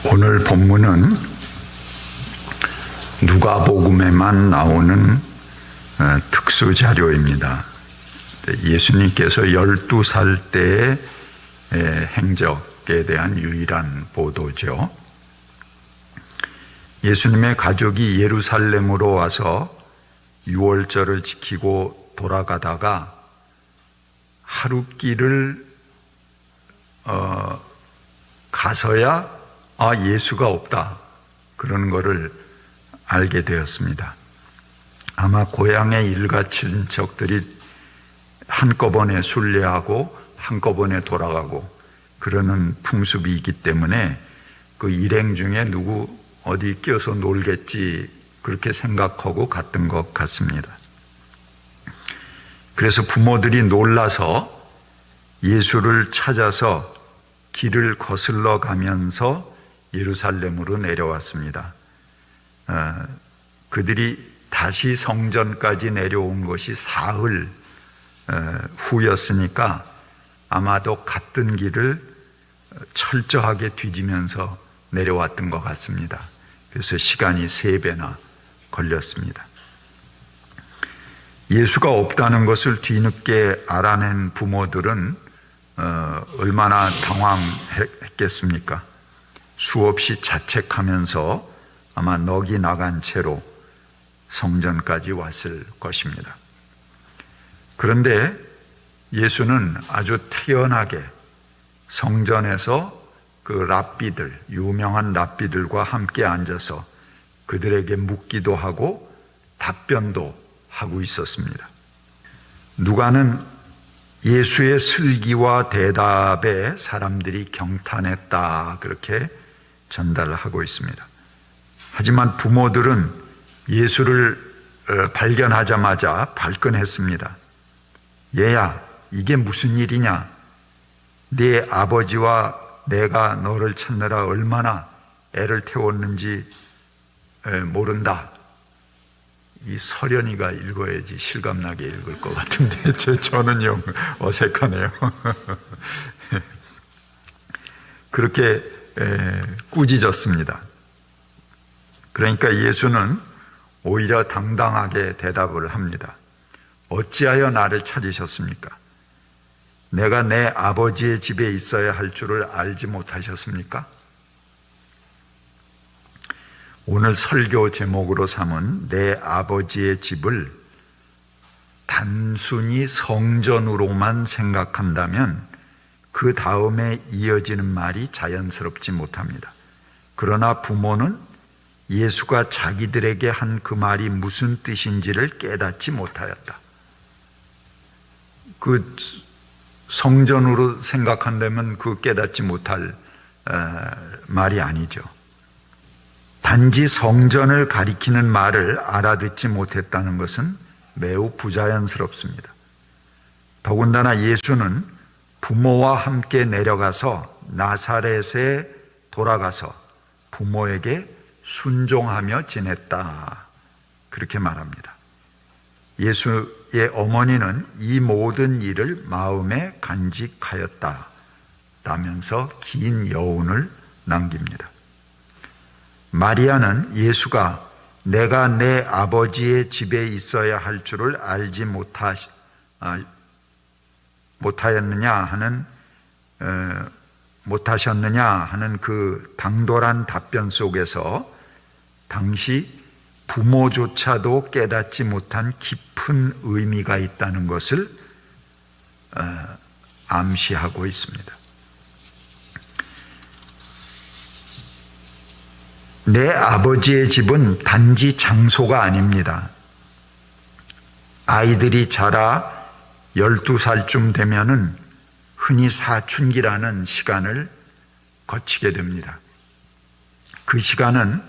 오늘 본문은 누가복음에만 나오는 특수 자료입니다. 예수님께서 12살 때의 행적에 대한 유일한 보도죠. 예수님의 가족이 예루살렘으로 와서 유월절을 지키고 돌아가다가 하루길을 가서야 예수가 없다 그런 것을 알게 되었습니다. 아마 고향의 일가 친척들이 한꺼번에 순례하고 한꺼번에 돌아가고 그러는 풍습이 있기 때문에 그 일행 중에 누구 어디 껴서 놀겠지 그렇게 생각하고 갔던 것 같습니다. 그래서 부모들이 놀라서 예수를 찾아서 길을 거슬러 가면서 예루살렘으로 내려왔습니다. 그들이 다시 성전까지 내려온 것이 사흘 후였으니까 아마도 갔던 길을 철저하게 뒤지면서 내려왔던 것 같습니다. 그래서 시간이 3배나 걸렸습니다. 예수가 없다는 것을 뒤늦게 알아낸 부모들은 얼마나 당황했겠습니까? 수없이 자책하면서 아마 넋이 나간 채로 성전까지 왔을 것입니다. 그런데 예수는 아주 태연하게 성전에서 그 랍비들, 유명한 랍비들과 함께 앉아서 그들에게 묻기도 하고 답변도 하고 있었습니다. 누가는 예수의 슬기와 대답에 사람들이 경탄했다 그렇게 전달을 하고 있습니다. 하지만 부모들은 예수를 발견하자마자 발끈했습니다. 얘야, 이게 무슨 일이냐? 네 아버지와 내가 너를 찾느라 얼마나 애를 태웠는지 모른다. 이 서련이가 읽어야지 실감나게 읽을 것 같은데 저는 영 어색하네요. 그렇게 꾸짖었습니다. 그러니까 예수는 오히려 당당하게 대답을 합니다. 어찌하여 나를 찾으셨습니까? 내가 내 아버지의 집에 있어야 할 줄을 알지 못하셨습니까? 오늘 설교 제목으로 삼은 내 아버지의 집을 단순히 성전으로만 생각한다면 그 다음에 이어지는 말이 자연스럽지 못합니다. 그러나 부모는 예수가 자기들에게 한 그 말이 무슨 뜻인지를 깨닫지 못하였다. 그 성전으로 생각한다면 그 깨닫지 못할 말이 아니죠. 단지 성전을 가리키는 말을 알아듣지 못했다는 것은 매우 부자연스럽습니다. 더군다나 예수는 부모와 함께 내려가서 나사렛에 돌아가서 부모에게 순종하며 지냈다 그렇게 말합니다. 예수의 어머니는 이 모든 일을 마음에 간직하였다 라면서 긴 여운을 남깁니다. 마리아는 예수가 내가 내 아버지의 집에 있어야 할 줄을 알지 못하셨느냐 하는 그 당돌한 답변 속에서 당시 부모조차도 깨닫지 못한 깊은 의미가 있다는 것을 암시하고 있습니다. 내 아버지의 집은 단지 장소가 아닙니다. 아이들이 자라 12살쯤 되면은 흔히 사춘기라는 시간을 거치게 됩니다. 그 시간은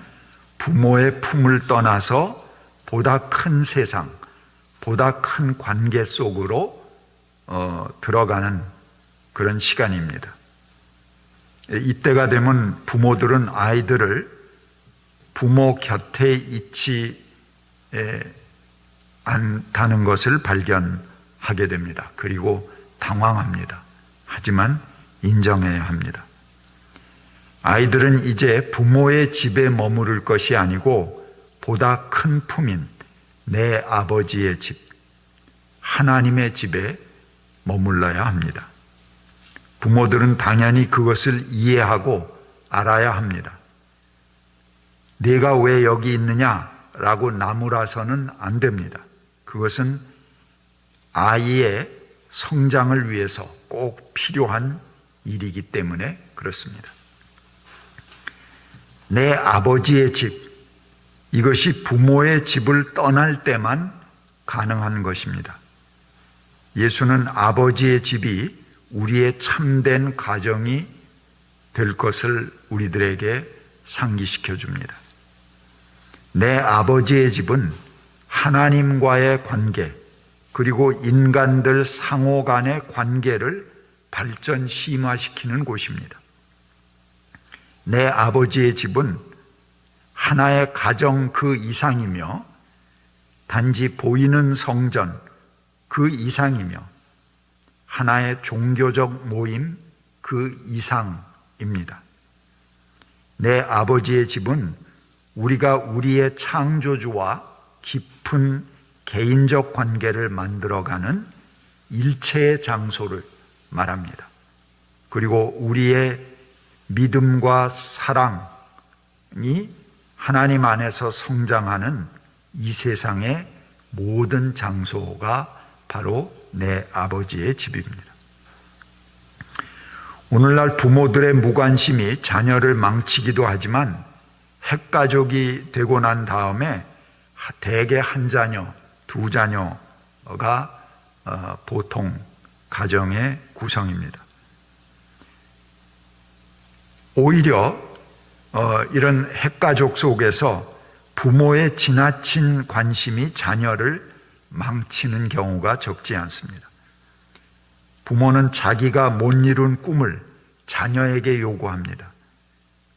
부모의 품을 떠나서 보다 큰 세상, 보다 큰 관계 속으로 들어가는 그런 시간입니다. 이때가 되면 부모들은 아이들을 부모 곁에 있지 않다는 것을 발견하게 됩니다. 그리고 당황합니다. 하지만 인정해야 합니다. 아이들은 이제 부모의 집에 머무를 것이 아니고 보다 큰 품인 내 아버지의 집, 하나님의 집에 머물러야 합니다. 부모들은 당연히 그것을 이해하고 알아야 합니다. 내가 왜 여기 있느냐라고 나무라서는 안 됩니다. 그것은 아이의 성장을 위해서 꼭 필요한 일이기 때문에 그렇습니다. 내 아버지의 집, 이것이 부모의 집을 떠날 때만 가능한 것입니다. 예수는 아버지의 집이 우리의 참된 가정이 될 것을 우리들에게 상기시켜 줍니다. 내 아버지의 집은 하나님과의 관계, 그리고 인간들 상호 간의 관계를 발전 심화시키는 곳입니다. 내 아버지의 집은 하나의 가정 그 이상이며 단지 보이는 성전 그 이상이며 하나의 종교적 모임 그 이상입니다. 내 아버지의 집은 우리가 우리의 창조주와 깊은 개인적 관계를 만들어가는 일체의 장소를 말합니다. 그리고 우리의 믿음과 사랑이 하나님 안에서 성장하는 이 세상의 모든 장소가 바로 내 아버지의 집입니다. 오늘날 부모들의 무관심이 자녀를 망치기도 하지만 핵가족이 되고 난 다음에 대개 한 자녀, 두 자녀가 보통 가정의 구성입니다. 오히려 이런 핵가족 속에서 부모의 지나친 관심이 자녀를 망치는 경우가 적지 않습니다. 부모는 자기가 못 이룬 꿈을 자녀에게 요구합니다.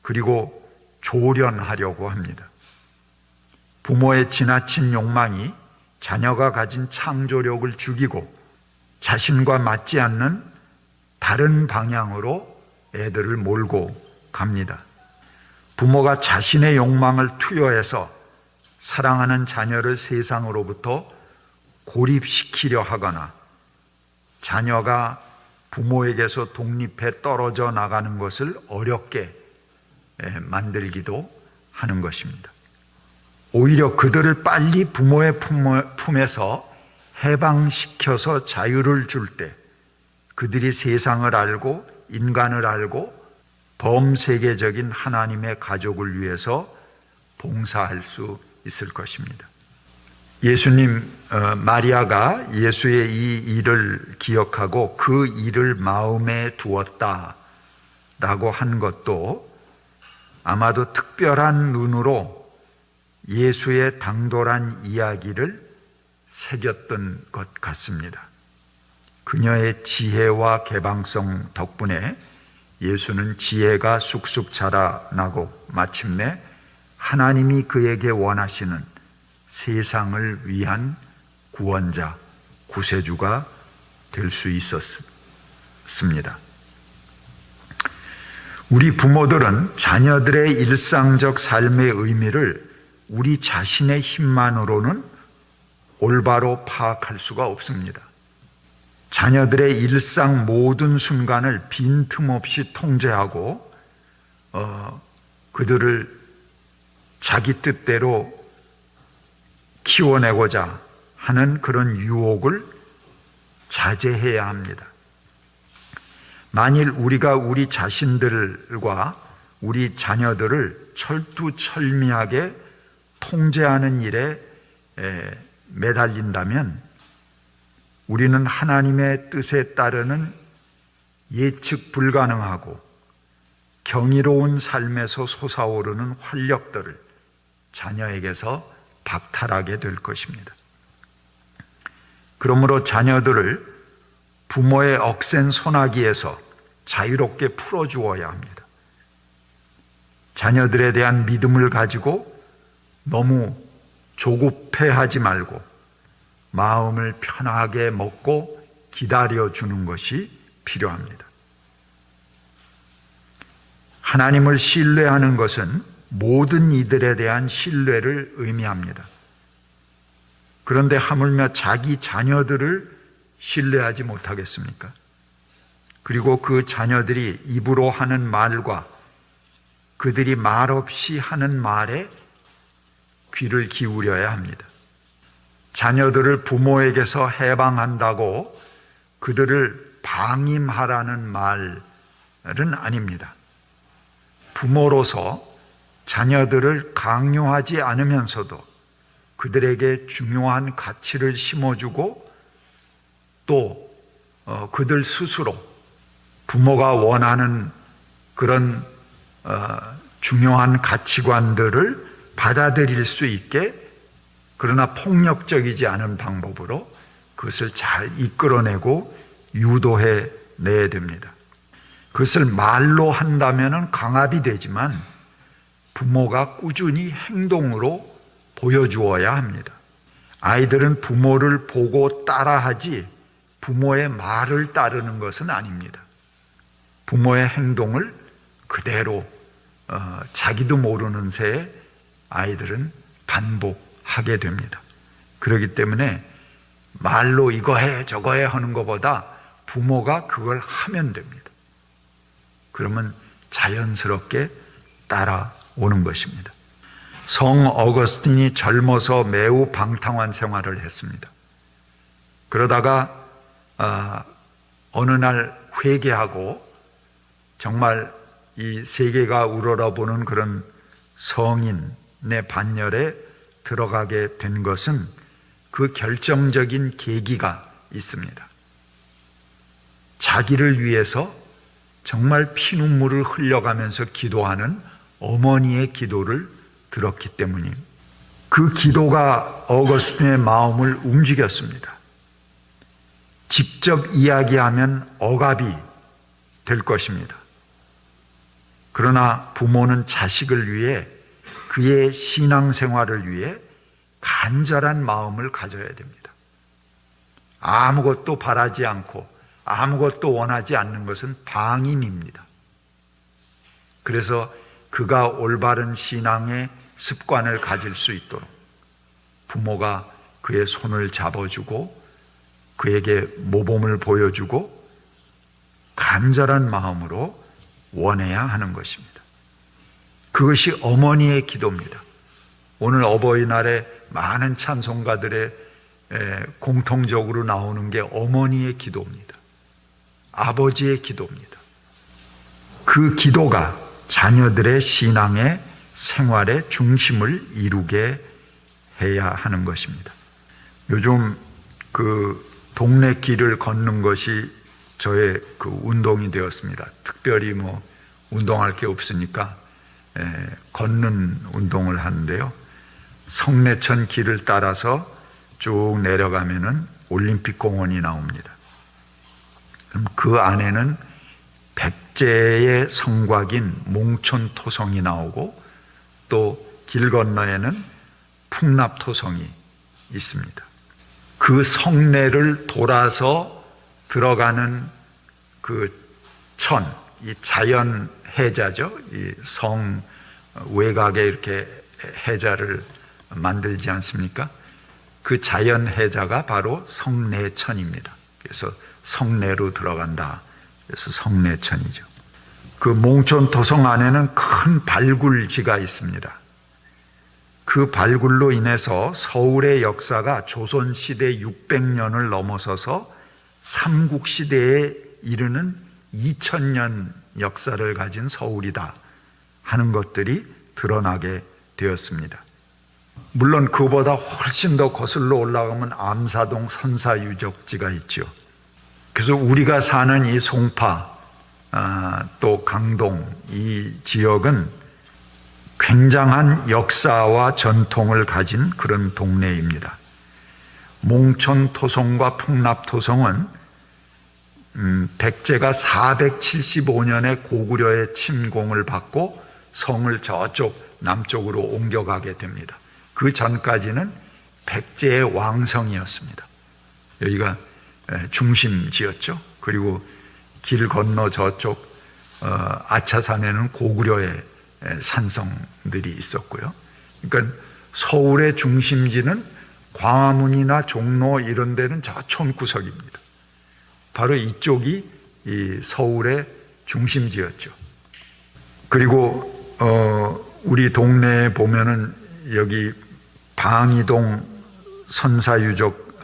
그리고 조련하려고 합니다. 부모의 지나친 욕망이 자녀가 가진 창조력을 죽이고 자신과 맞지 않는 다른 방향으로 애들을 몰고 갑니다. 부모가 자신의 욕망을 투여해서 사랑하는 자녀를 세상으로부터 고립시키려 하거나 자녀가 부모에게서 독립해 떨어져 나가는 것을 어렵게 만들기도 하는 것입니다. 오히려 그들을 빨리 부모의 품에서 해방시켜서 자유를 줄 때 그들이 세상을 알고 인간을 알고 범세계적인 하나님의 가족을 위해서 봉사할 수 있을 것입니다. 예수님, 마리아가 예수의 이 일을 기억하고 그 일을 마음에 두었다라고 한 것도 아마도 특별한 눈으로 예수의 당돌한 이야기를 새겼던 것 같습니다. 그녀의 지혜와 개방성 덕분에 예수는 지혜가 쑥쑥 자라나고 마침내 하나님이 그에게 원하시는 세상을 위한 구원자, 구세주가 될 수 있었습니다. 우리 부모들은 자녀들의 일상적 삶의 의미를 우리 자신의 힘만으로는 올바로 파악할 수가 없습니다. 자녀들의 일상 모든 순간을 빈틈없이 통제하고 그들을 자기 뜻대로 키워내고자 하는 그런 유혹을 자제해야 합니다. 만일 우리가 우리 자신들과 우리 자녀들을 철두철미하게 통제하는 일에 매달린다면 우리는 하나님의 뜻에 따르는 예측 불가능하고 경이로운 삶에서 솟아오르는 활력들을 자녀에게서 박탈하게 될 것입니다. 그러므로 자녀들을 부모의 억센 소나기에서 자유롭게 풀어주어야 합니다. 자녀들에 대한 믿음을 가지고 너무 조급해하지 말고 마음을 편하게 먹고 기다려주는 것이 필요합니다. 하나님을 신뢰하는 것은 모든 이들에 대한 신뢰를 의미합니다. 그런데 하물며 자기 자녀들을 신뢰하지 못하겠습니까? 그리고 그 자녀들이 입으로 하는 말과 그들이 말없이 하는 말에 귀를 기울여야 합니다. 자녀들을 부모에게서 해방한다고 그들을 방임하라는 말은 아닙니다. 부모로서 자녀들을 강요하지 않으면서도 그들에게 중요한 가치를 심어주고 또 그들 스스로 부모가 원하는 그런 중요한 가치관들을 받아들일 수 있게, 그러나 폭력적이지 않은 방법으로 그것을 잘 이끌어내고 유도해 내야 됩니다. 그것을 말로 한다면 강압이 되지만 부모가 꾸준히 행동으로 보여주어야 합니다. 아이들은 부모를 보고 따라하지 부모의 말을 따르는 것은 아닙니다. 부모의 행동을 그대로 자기도 모르는 새에 아이들은 반복하게 됩니다. 그렇기 때문에 말로 이거 해 저거 해 하는 것보다 부모가 그걸 하면 됩니다. 그러면 자연스럽게 따라오는 것입니다. 성 어거스틴이 젊어서 매우 방탕한 생활을 했습니다. 그러다가 어느 날 회개하고 정말 이 세계가 우러러보는 그런 성인의 반열에 들어가게 된 것은 그 결정적인 계기가 있습니다. 자기를 위해서 정말 피눈물을 흘려가면서 기도하는 어머니의 기도를 들었기 때문입니다. 그 기도가 어거스틴의 마음을 움직였습니다. 직접 이야기하면 억압이 될 것입니다. 그러나 부모는 자식을 위해, 그의 신앙생활을 위해 간절한 마음을 가져야 됩니다. 아무것도 바라지 않고 아무것도 원하지 않는 것은 방임입니다. 그래서 그가 올바른 신앙의 습관을 가질 수 있도록 부모가 그의 손을 잡아주고 그에게 모범을 보여주고 간절한 마음으로 원해야 하는 것입니다. 그것이 어머니의 기도입니다. 오늘 어버이날에 많은 찬송가들의 공통적으로 나오는 게 어머니의 기도입니다. 아버지의 기도입니다. 그 기도가 자녀들의 신앙의 생활의 중심을 이루게 해야 하는 것입니다. 요즘 그 동네 길을 걷는 것이 저의 그 운동이 되었습니다. 특별히 뭐 운동할 게 없으니까 걷는 운동을 하는데요. 성내천 길을 따라서 쭉 내려가면은 올림픽 공원이 나옵니다. 그럼 그 안에는 백제의 성곽인 몽촌토성이 나오고 또 길 건너에는 풍납토성이 있습니다. 그 성내를 돌아서 들어가는 그 천, 이 자연 해자죠. 이 성 외곽에 이렇게 해자를 만들지 않습니까? 그 자연 해자가 바로 성내천입니다. 그래서 성내로 들어간다. 그래서 성내천이죠. 그 몽촌토성 안에는 큰 발굴지가 있습니다. 그 발굴로 인해서 서울의 역사가 조선시대 600년을 넘어서서 삼국시대에 이르는 2000년 역사를 가진 서울이다 하는 것들이 드러나게 되었습니다. 물론 그보다 훨씬 더 거슬러 올라가면 암사동 선사유적지가 있죠. 그래서 우리가 사는 이 송파 또 강동 이 지역은 굉장한 역사와 전통을 가진 그런 동네입니다. 몽촌토성과 풍납토성은 백제가 475년에 고구려의 침공을 받고 성을 저쪽 남쪽으로 옮겨가게 됩니다. 그 전까지는 백제의 왕성이었습니다. 여기가 중심지였죠. 그리고 길 건너 저쪽 아차산에는 고구려의 산성들이 있었고요. 그러니까 서울의 중심지는 광화문이나 종로 이런 데는 저 촌구석입니다. 바로 이쪽이 이 서울의 중심지였죠. 그리고 우리 동네에 보면은 여기 방이동 선사유적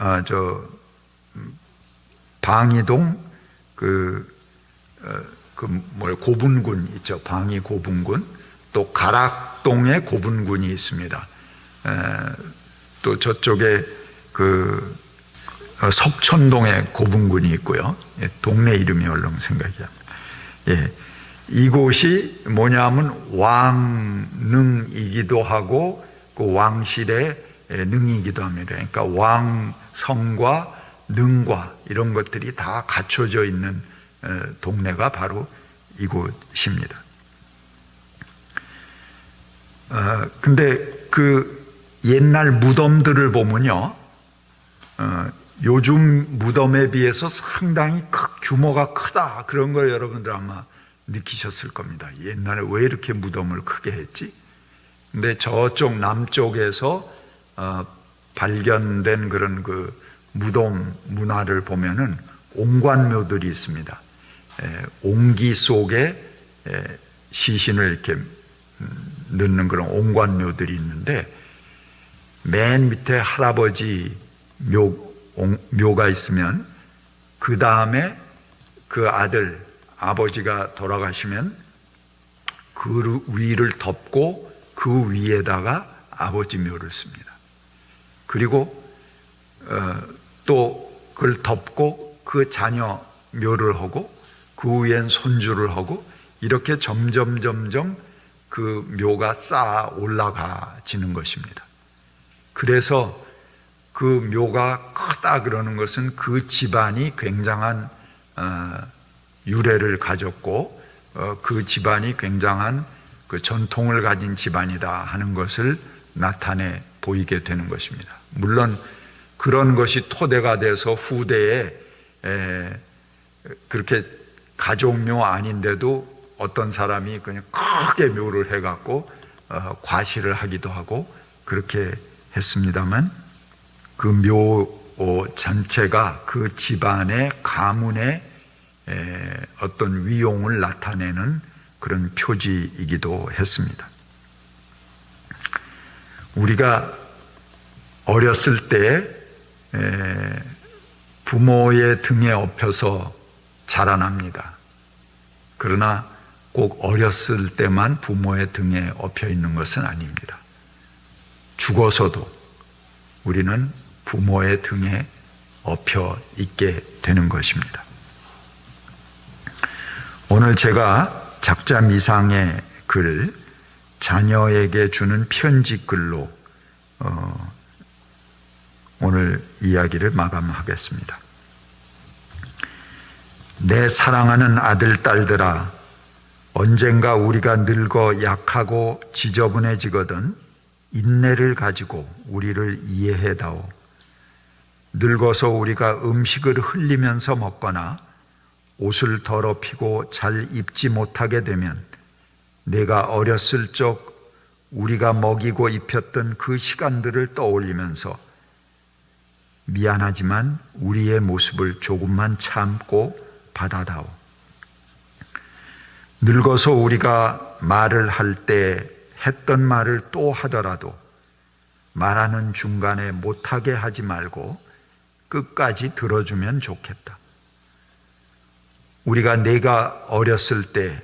방이동 고분군 있죠. 방이 고분군, 또 가락동에 고분군이 있습니다. 또 저쪽에 석촌동에 고분군이 있고요. 동네 이름이 얼른 생각이 안 나요. 이곳이 뭐냐면 왕릉이기도 하고 그 왕실의 능이기도 합니다. 그러니까 왕성과 능과 이런 것들이 다 갖춰져 있는 동네가 바로 이곳입니다. 근데 그 옛날 무덤들을 보면요, 요즘 무덤에 비해서 상당히 규모가 크다, 그런 걸 여러분들 아마 느끼셨을 겁니다. 옛날에 왜 이렇게 무덤을 크게 했지? 근데 저쪽 남쪽에서 발견된 그런 그 무덤 문화를 보면은 옹관묘들이 있습니다. 옹기 속에 시신을 이렇게 넣는 그런 옹관묘들이 있는데, 맨 밑에 할아버지 묘가 있으면 그 다음에 그 아버지가 돌아가시면 그 위를 덮고 그 위에다가 아버지 묘를 씁니다. 그리고 또 그걸 덮고 그 자녀 묘를 하고 그 위엔 손주를 하고, 이렇게 점점 그 묘가 쌓아 올라가지는 것입니다. 그래서 그 묘가 크다 그러는 것은 그 집안이 굉장한 유래를 가졌고 그 집안이 굉장한 그 전통을 가진 집안이다 하는 것을 나타내 보이게 되는 것입니다. 물론 그런 것이 토대가 돼서 후대에 그렇게 가족묘 아닌데도 어떤 사람이 그냥 크게 묘를 해갖고 과시를 하기도 하고 그렇게 했습니다만, 그 묘 전체가 그 집안의 가문의 어떤 위용을 나타내는 그런 표지이기도 했습니다. 우리가 어렸을 때 부모의 등에 업혀서 자라납니다. 그러나 꼭 어렸을 때만 부모의 등에 업혀 있는 것은 아닙니다. 죽어서도 우리는 부모의 등에 업혀 있게 되는 것입니다. 오늘 제가 작자 미상의 글, 자녀에게 주는 편지 글로 오늘 이야기를 마감하겠습니다. 내 사랑하는 아들, 딸들아, 언젠가 우리가 늙어 약하고 지저분해지거든 인내를 가지고 우리를 이해해다오. 늙어서 우리가 음식을 흘리면서 먹거나 옷을 더럽히고 잘 입지 못하게 되면 내가 어렸을 적 우리가 먹이고 입혔던 그 시간들을 떠올리면서 미안하지만 우리의 모습을 조금만 참고 받아다오. 늙어서 우리가 말을 할 때 했던 말을 또 하더라도 말하는 중간에 못하게 하지 말고 끝까지 들어주면 좋겠다. 우리가 내가 어렸을 때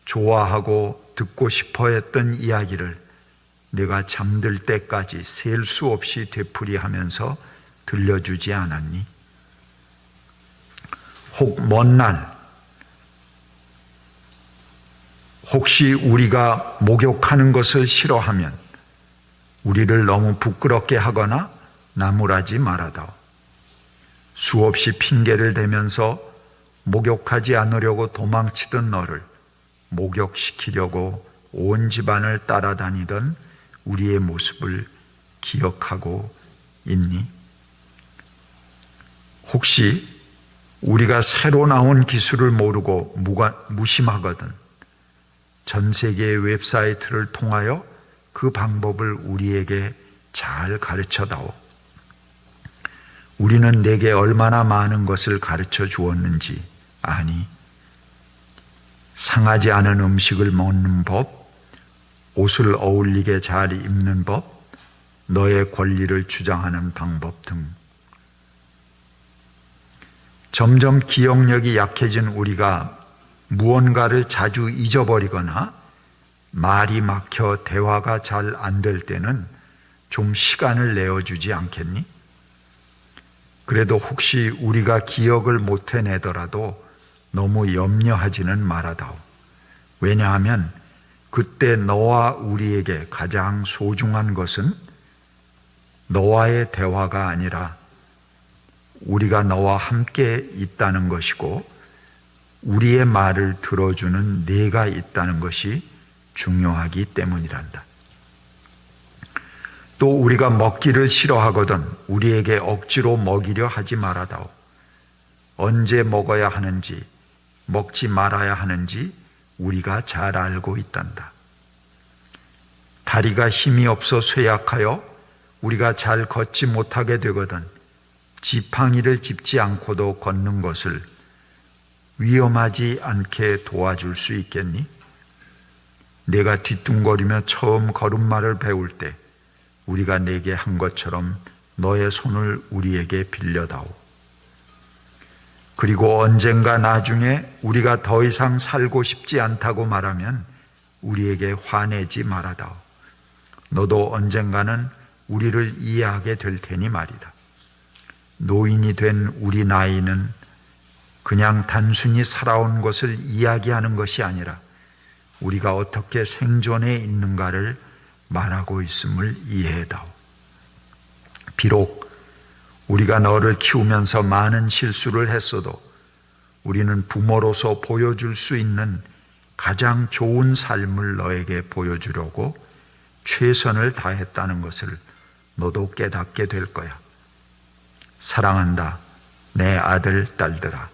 좋아하고 듣고 싶어 했던 이야기를 내가 잠들 때까지 셀 수 없이 되풀이하면서 들려주지 않았니? 혹 먼 날 혹시 우리가 목욕하는 것을 싫어하면 우리를 너무 부끄럽게 하거나 나무라지 말아다오. 수없이 핑계를 대면서 목욕하지 않으려고 도망치던 너를 목욕시키려고 온 집안을 따라다니던 우리의 모습을 기억하고 있니? 혹시 우리가 새로 나온 기술을 모르고 무심하거든 전 세계의 웹사이트를 통하여 그 방법을 우리에게 잘 가르쳐다오. 우리는 내게 얼마나 많은 것을 가르쳐 주었는지 아니. 상하지 않은 음식을 먹는 법, 옷을 어울리게 잘 입는 법, 너의 권리를 주장하는 방법 등. 점점 기억력이 약해진 우리가 무언가를 자주 잊어버리거나 말이 막혀 대화가 잘 안 될 때는 좀 시간을 내어주지 않겠니? 그래도 혹시 우리가 기억을 못 해내더라도 너무 염려하지는 말아다오. 왜냐하면 그때 너와 우리에게 가장 소중한 것은 너와의 대화가 아니라 우리가 너와 함께 있다는 것이고 우리의 말을 들어주는 네가 있다는 것이 중요하기 때문이란다. 또 우리가 먹기를 싫어하거든 우리에게 억지로 먹이려 하지 말아다오. 언제 먹어야 하는지 먹지 말아야 하는지 우리가 잘 알고 있단다. 다리가 힘이 없어 쇠약하여 우리가 잘 걷지 못하게 되거든 지팡이를 짚지 않고도 걷는 것을 위험하지 않게 도와줄 수 있겠니? 내가 뒤뚱거리며 처음 걸음마를 배울 때 우리가 내게 한 것처럼 너의 손을 우리에게 빌려다오. 그리고 언젠가 나중에 우리가 더 이상 살고 싶지 않다고 말하면 우리에게 화내지 말아다오. 너도 언젠가는 우리를 이해하게 될 테니 말이다. 노인이 된 우리 나이는 그냥 단순히 살아온 것을 이야기하는 것이 아니라 우리가 어떻게 생존해 있는가를 말하고 있음을 이해해다오. 비록 우리가 너를 키우면서 많은 실수를 했어도 우리는 부모로서 보여줄 수 있는 가장 좋은 삶을 너에게 보여주려고 최선을 다했다는 것을 너도 깨닫게 될 거야. 사랑한다, 내 아들, 딸들아.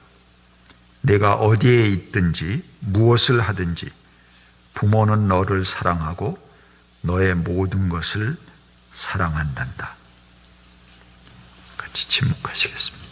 내가 어디에 있든지 무엇을 하든지 부모는 너를 사랑하고 너의 모든 것을 사랑한단다. 같이 침묵하시겠습니다.